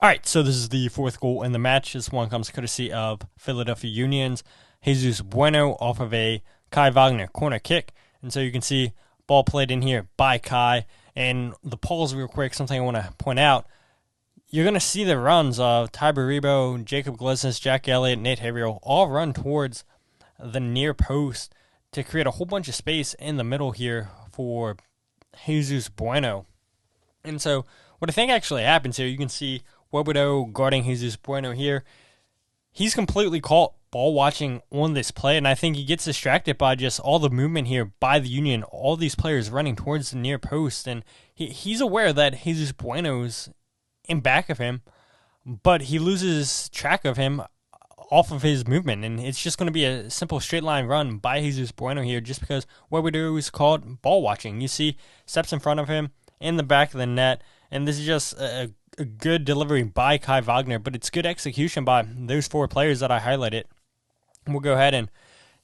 All right, so this is the fourth goal in the match. This one comes courtesy of Philadelphia Union's Jesus Bueno off of a Kai Wagner corner kick. And so you can see ball played in here by Kai. And the pause real quick, something I want to point out. You're going to see the runs of Tai Baribo, Jacob Glesnes, Jack Elliott, Nate Haverhill all run towards the near post to create a whole bunch of space in the middle here for Jesus Bueno. And so what I think actually happens here, you can see Bueno guarding Jesus Bueno here. He's completely caught ball watching on this play, and I think he gets distracted by just all the movement here by the Union, all these players running towards the near post, and he's aware that Jesus Bueno's in back of him, but he loses track of him off of his movement, and it's just going to be a simple straight line run by Jesus Bueno here just because Bueno is called ball watching. You see steps in front of him in the back of the net, and this is just a good delivery by Kai Wagner, but it's good execution by those four players that I highlighted. We'll go ahead and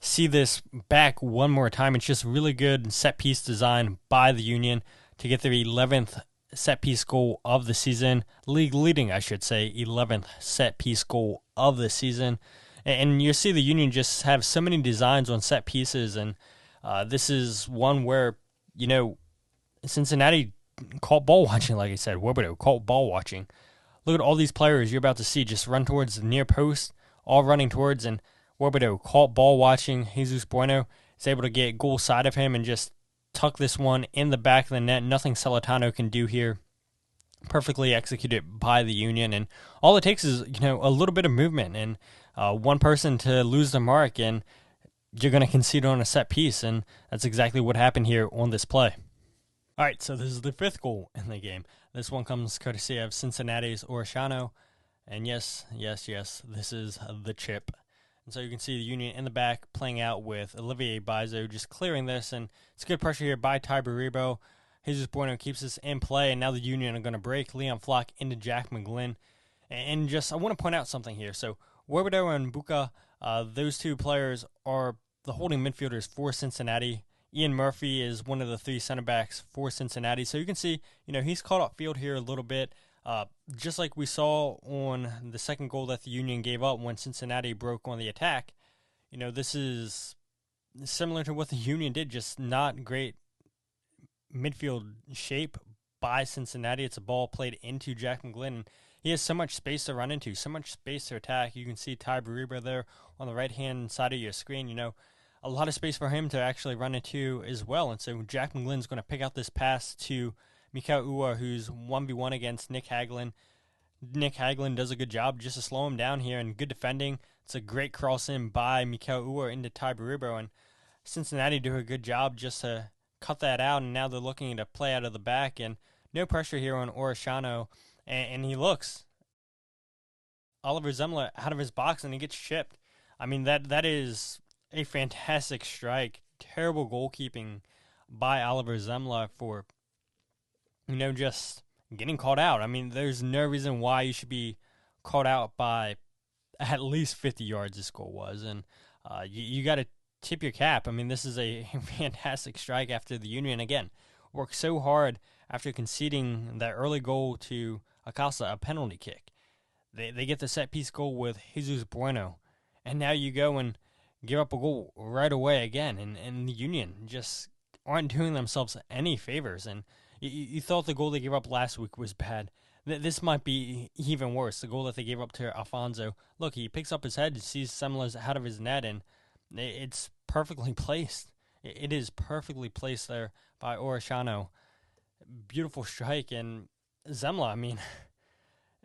see this back one more time. It's just really good set-piece design by the Union to get their 11th set-piece goal of the season. League leading, I should say, 11th set-piece goal of the season. And you see the Union just have so many designs on set pieces, and this is one where, you know, Cincinnati caught ball watching, like I said. Bueno caught ball watching. Look at all these players you're about to see just run towards the near post, all running towards, and Bueno caught ball watching. Jesus Bueno is able to get goal side of him and just tuck this one in the back of the net. Nothing Celentano can do here. Perfectly executed by the Union, and all it takes is, you know, a little bit of movement and one person to lose the mark, and you're going to concede on a set piece, and that's exactly what happened here on this play. All right, so this is the fifth goal in the game. This one comes courtesy of Cincinnati's Luciano, and yes, this is the chip. And so you can see the Union in the back playing out with Olivier Bizo just clearing this, and it's good pressure here by Tai Baribo. Jesus Bueno keeps this in play, and now the Union are going to break Leon Flock into Jack McGlynn. And just, I want to point out something here. So Bueno and Buka, those two players are the holding midfielders for Cincinnati. Ian Murphy is one of the three center backs for Cincinnati. So you can see, you know, he's caught up field here a little bit. Just like we saw on the second goal that the Union gave up when Cincinnati broke on the attack. You know, this is similar to what the Union did, just not great midfield shape by Cincinnati. It's a ball played into Jack McGlynn. He has so much space to run into, so much space to attack. You can see Tai Baribo there on the right-hand side of your screen. You know, a lot of space for him to actually run into as well. And so Jack McGlynn's going to pick out this pass to Mikhail Uwa, who's 1v1 against Nick Hagelin. Nick Hagelin does a good job just to slow him down here, and good defending. It's a great cross in by Mikhail Uwa into Tai Baribo, and Cincinnati do a good job just to cut that out, and now they're looking to play out of the back, and no pressure here on Luciano, and he looks Oliver Zemler out of his box, and he gets chipped. I mean, that is a fantastic strike. Terrible goalkeeping by Oliver Zemler for, you know, just getting caught out. I mean, there's no reason why you should be caught out by at least 50 yards this goal was, and you got to tip your cap. I mean, this is a fantastic strike after the Union, again, worked so hard after conceding that early goal to Acosta, a penalty kick. They get the set-piece goal with Jesus Bueno, and now you go and give up a goal right away again, and the Union just aren't doing themselves any favors, and you thought the goal they gave up last week was bad. This might be even worse, the goal that they gave up to Alfonso. Look, he picks up his head, sees Semler's out of his net, and it's perfectly placed. It is perfectly placed there by Luciano. Beautiful strike, and Zemler, I mean,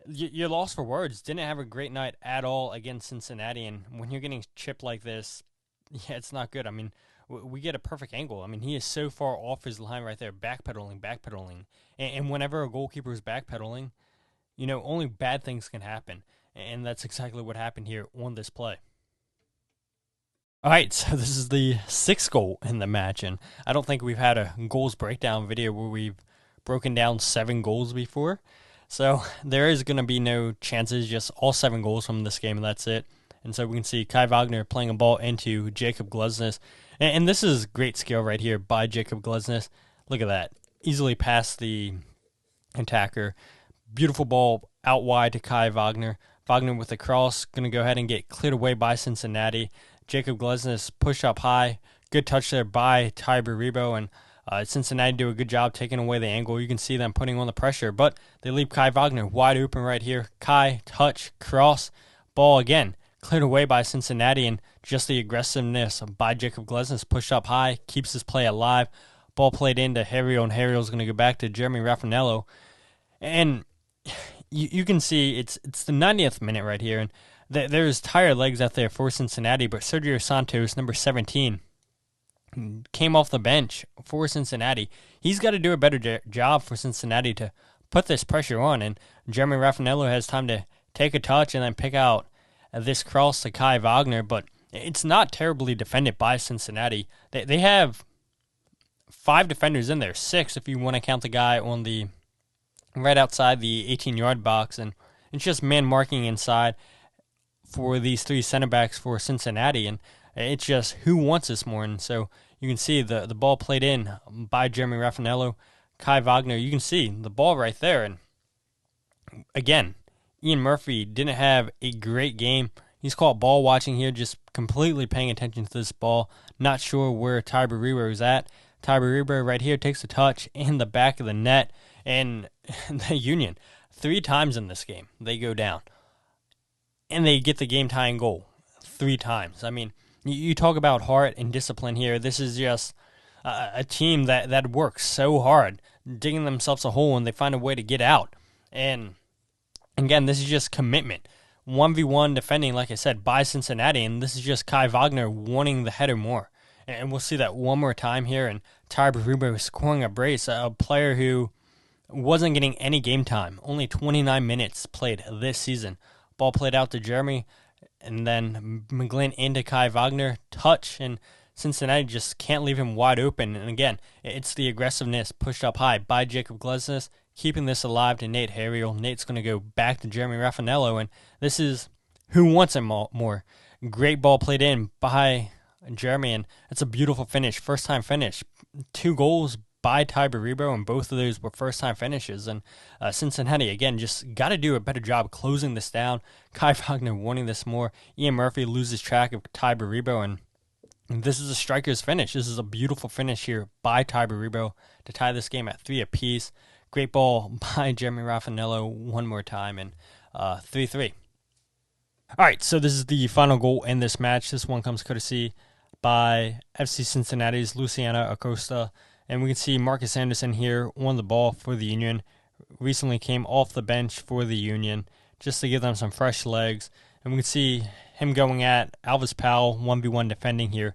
you're lost for words. Didn't have a great night at all against Cincinnati, and when you're getting chipped like this, yeah, it's not good. I mean, we get a perfect angle. I mean, he is so far off his line right there, backpedaling. And whenever a goalkeeper is backpedaling, you know, only bad things can happen. And that's exactly what happened here on this play. All right, so this is the sixth goal in the match, and I don't think we've had a goals breakdown video where we've broken down 7 goals before. So there is going to be no chances, just all 7 goals from this game, and that's it. And so we can see Kai Wagner playing a ball into Jacob Glesnes. And this is great skill right here by Jacob Glesnes. Look at that. Easily past the attacker. Beautiful ball out wide to Kai Wagner. Wagner with the cross, going to go ahead and get cleared away by Cincinnati. Jacob Glesnes push up high. Good touch there by Tai Baribo, and Cincinnati do a good job taking away the angle. You can see them putting on the pressure, but they leave Kai Wagner wide open right here. Kai, touch, cross, ball again. Cleared away by Cincinnati, and just the aggressiveness by Jacob Glesnes pushed up high, keeps his play alive. Ball played into Harriel, and Harriel's going to go back to Jeremy Raffanello. And you can see it's the 90th minute right here, and there's tired legs out there for Cincinnati, but Sergio Santos, number 17, came off the bench for Cincinnati. He's got to do a better job for Cincinnati to put this pressure on, and Jeremy Raffanello has time to take a touch and then pick out this cross to Kai Wagner, but it's not terribly defended by Cincinnati. They have 5 defenders in there, 6 if you want to count the guy on the right outside the 18-yard box, and it's just man marking inside for these 3 center backs for Cincinnati, and it's just who wants this more. And so you can see the ball played in by Jeremy Raffanello, Kai Wagner. You can see the ball right there, and again, Ian Murphy didn't have a great game. He's caught ball watching here, just completely paying attention to this ball, not sure where Tai Baribo is at. Tai Baribo right here takes a touch in the back of the net, and the Union, 3 times in this game, they go down. And they get the game-tying goal 3 times. I mean, you talk about heart and discipline here. This is just a team that works so hard, digging themselves a hole, and they find a way to get out. And again, this is just commitment. 1v1 defending, like I said, by Cincinnati, and this is just Kai Wagner wanting the header more. And we'll see that one more time here, and Tai Baribo scoring a brace, a player who wasn't getting any game time, only 29 minutes played this season. Ball played out to Jeremy, and then McGlynn into Kai Wagner, touch, and Cincinnati just can't leave him wide open. And again, it's the aggressiveness pushed up high by Jacob Glesnes, keeping this alive to Nate Harriel. Nate's going to go back to Jeremy Raffanello, and this is who wants him more. Great ball played in by Jeremy, and it's a beautiful finish, first-time finish. 2 goals by Tai Baribo, and both of those were first-time finishes. And Cincinnati, again, just got to do a better job closing this down. Kai Wagner wanting this more. Ian Murphy loses track of Tai Baribo, and this is a striker's finish. This is a beautiful finish here by Tai Baribo to tie this game at 3 apiece. Great ball by Jeremy Raffanello one more time, and 3-3. All right, so this is the final goal in this match. This one comes courtesy by FC Cincinnati's Luciano Acosta. And we can see Marcus Anderson here on the ball for the Union. Recently came off the bench for the Union just to give them some fresh legs. And we can see him going at Alvis Powell, 1v1 defending here.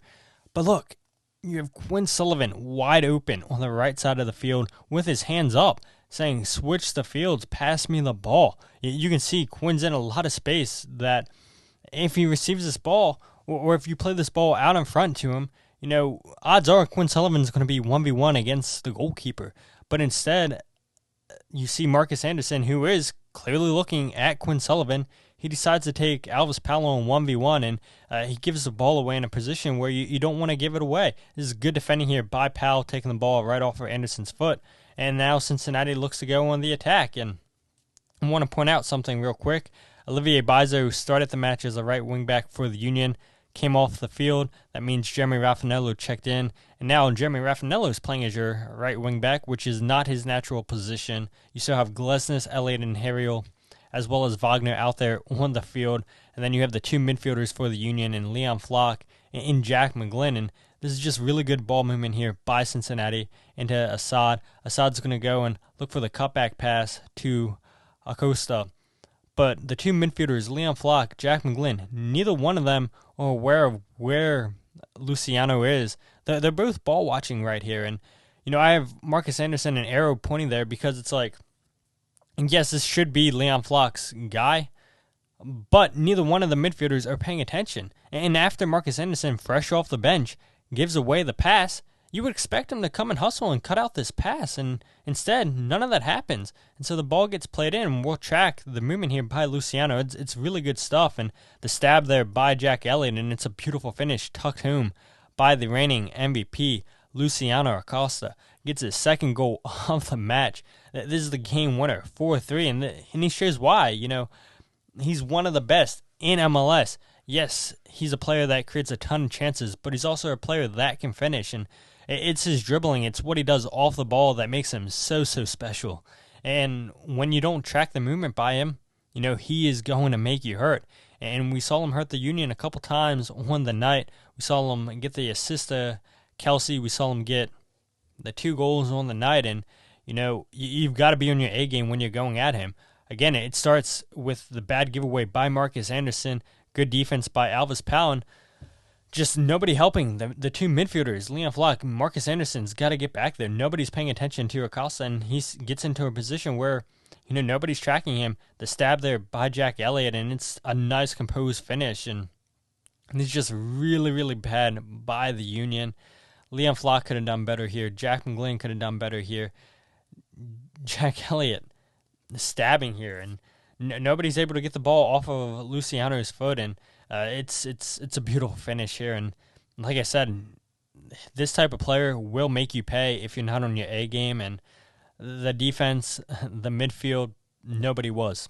But look, you have Quinn Sullivan wide open on the right side of the field with his hands up, saying, switch the fields, pass me the ball. You can see Quinn's in a lot of space that if he receives this ball, or if you play this ball out in front to him, you know, odds are Quinn Sullivan's going to be 1v1 against the goalkeeper. But instead, you see Marcus Anderson, who is clearly looking at Quinn Sullivan. He decides to take Alvis Powell on 1v1, and he gives the ball away in a position where you don't want to give it away. This is good defending here by Powell, taking the ball right off of Anderson's foot. And now Cincinnati looks to go on the attack. And I want to point out something real quick. Olivier Bizo started the match as a right wing back for the Union. Came off the field. That means Jeremy Raffanello checked in. And now Jeremy Raffanello is playing as your right wing back, which is not his natural position. You still have Glesnes, Elliott, and Harriel, as well as Wagner out there on the field. And then you have the 2 midfielders for the Union in Leon Flock and Jack McGlynn. And this is just really good ball movement here by Cincinnati into Assad. Assad's going to go and look for the cutback pass to Acosta. But the 2 midfielders, Leon Flock, Jack McGlynn, neither one of them are aware of where Luciano is. They're both ball watching right here. And, you know, I have Marcus Anderson and arrow pointing there because it's like, and yes, this should be Leon Flock's guy, but neither one of the midfielders are paying attention. And after Marcus Anderson, fresh off the bench, gives away the pass, you would expect him to come and hustle and cut out this pass, and instead, none of that happens. And so the ball gets played in, and we'll track the movement here by Luciano. It's really good stuff, and the stab there by Jack Elliott, and it's a beautiful finish tucked home by the reigning MVP, Luciano Acosta. gets his second goal of the match. This is the game winner, 4-3, and he shows why. He's one of the best in MLS. Yes, he's a player that creates a ton of chances, but he's also a player that can finish, and it's his dribbling. It's what he does off the ball that makes him so special. And when you don't track the movement by him, he is going to make you hurt. And we saw him hurt the Union a couple times on the night. We saw him get the assist to Kelsy. We saw him get the 2 goals on the night. And, you've got to be on your A game when you're going at him. Again, it starts with the bad giveaway by Marcus Anderson. Good defense by Alvis Palin. Just nobody helping the 2 midfielders, Leon Flock, Marcus Anderson's got to get back there. Nobody's paying attention to Acosta, and he gets into a position where, nobody's tracking him. The stab there by Jack Elliott, and it's a nice composed finish, and it's just really bad by the Union. Leon Flock could have done better here. Jack McGlynn could have done better here. Jack Elliott stabbing here, and nobody's able to get the ball off of Luciano's foot, and it's a beautiful finish here. And like I said, this type of player will make you pay if you're not on your A game. And the defense, the midfield, nobody was.